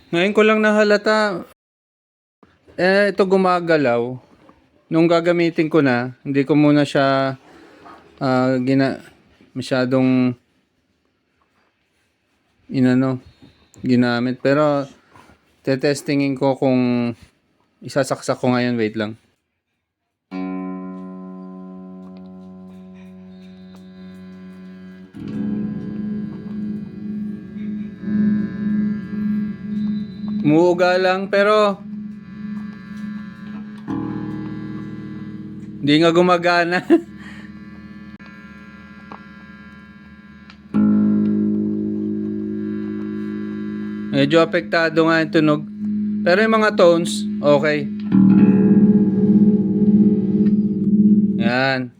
Ngayon ko lang nahalata, ito gumagalaw. Nung gagamitin ko na, hindi ko muna siya masyadong ginamit. Pero tetestingin ko kung isasaksak ko ngayon. Wait lang. Umuuga lang pero hindi nga gumagana. Medyo apektado nga yung tunog. Pero yung mga tones, okay. Yan.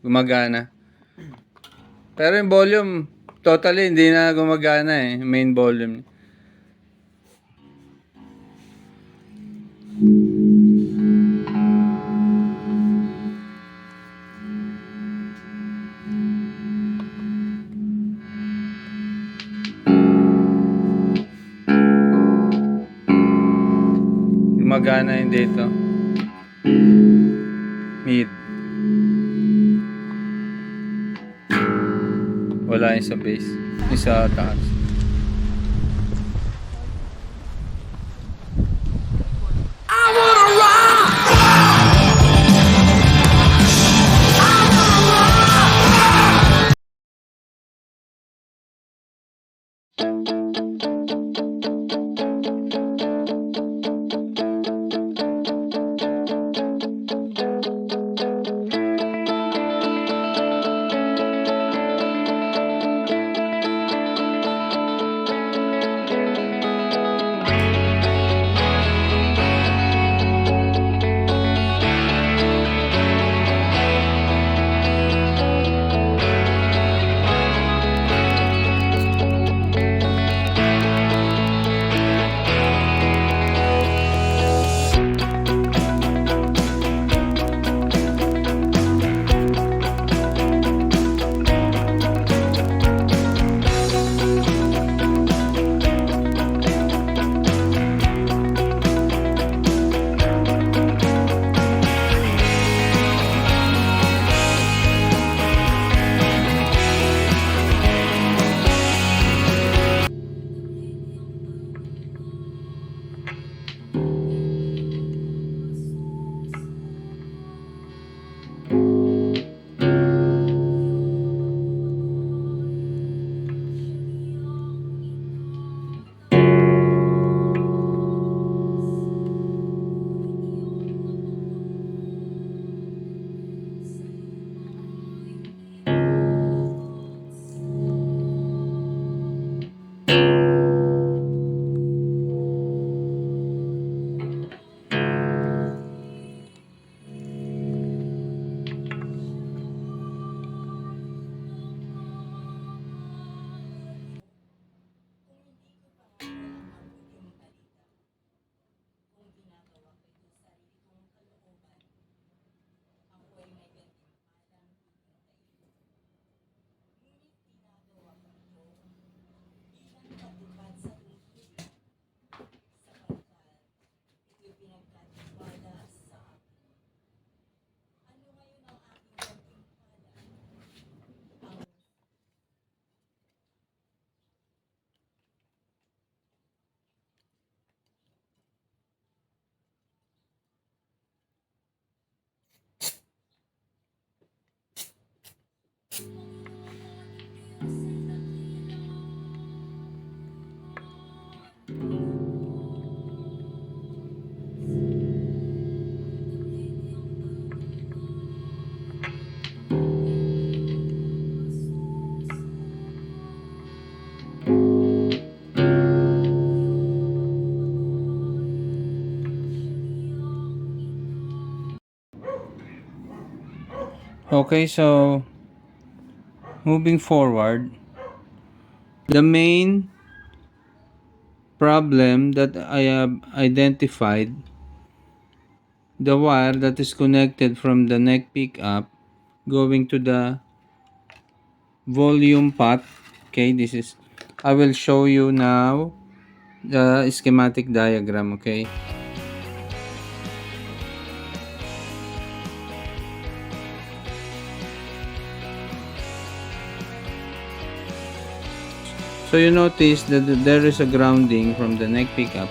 Gumagana. Pero yung volume, totally hindi na gumagana eh. Main volume. Gumagana yung dito. Mid. Wala yung sa bass. Yung sa taas. Okay, so moving forward, the main problem that I have identified, the wire that is connected from the neck pickup going to the volume pot. Okay, I will show you now the schematic diagram, okay? So you notice that there is a grounding from the neck pickup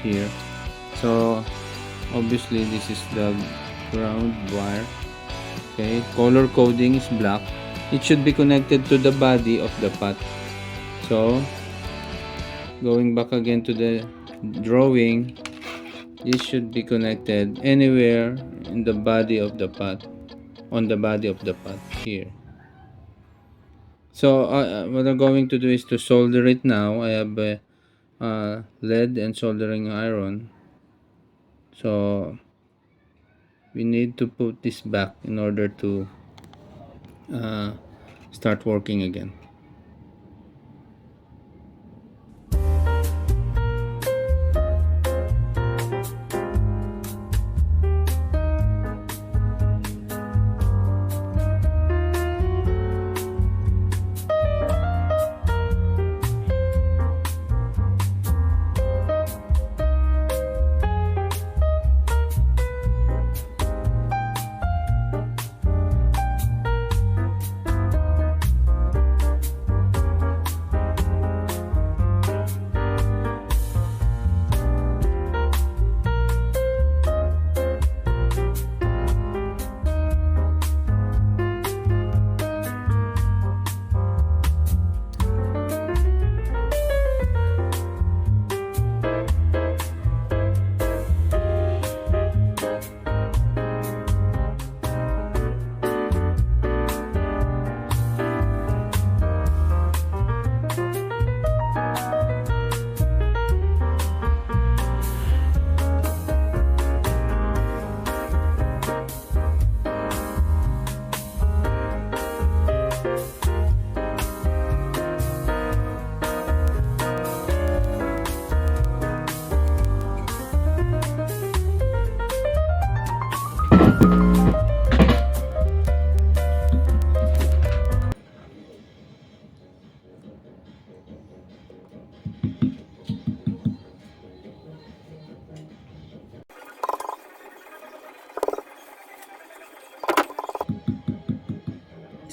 here. So obviously this is the ground wire. Okay, color coding is black. It should be connected to the body of the pot. So going back again to the drawing, this should be connected anywhere in the body of the pot, on the body of the pot here. So what I'm going to do is to solder it now. I have lead and soldering iron. So we need to put this back in order to uh, start working again.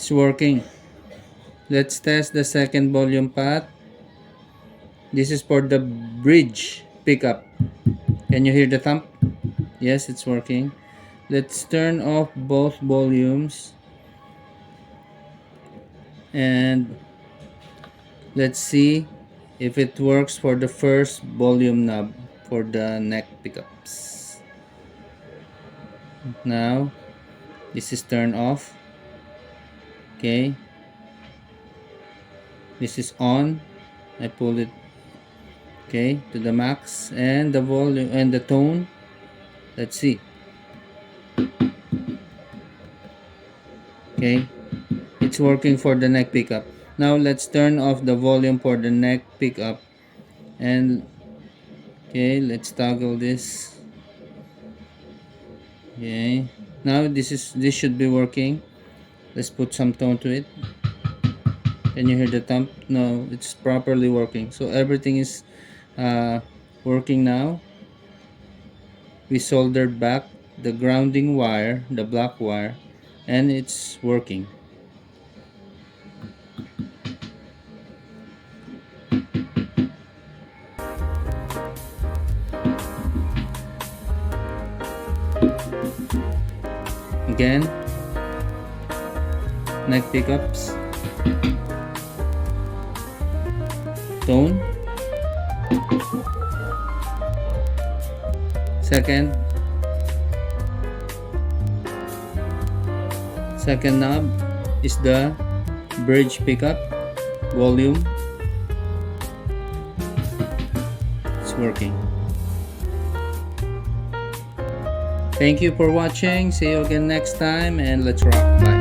It's working. Let's test the second volume pot. This is for the bridge pickup. Can you hear the thump? Yes, it's working. Let's turn off both volumes and let's see if it works for the first volume knob for the neck pickups. Now this is turned off. Okay, this is on. I pull it, okay, to the max, and the volume and the tone, let's see. Okay, it's working for the neck pickup. Now let's turn off the volume for the neck pickup, and okay, let's toggle this. Okay, now this should be working. Let's put some tone to it. Can you hear the thump? No, it's properly working. So everything is working now. We soldered back the grounding wire, the black wire, and it's working. Again, neck pickups, tone, second knob is the bridge pickup, volume, it's working. Thank you for watching. See you again next time, and let's rock. Bye.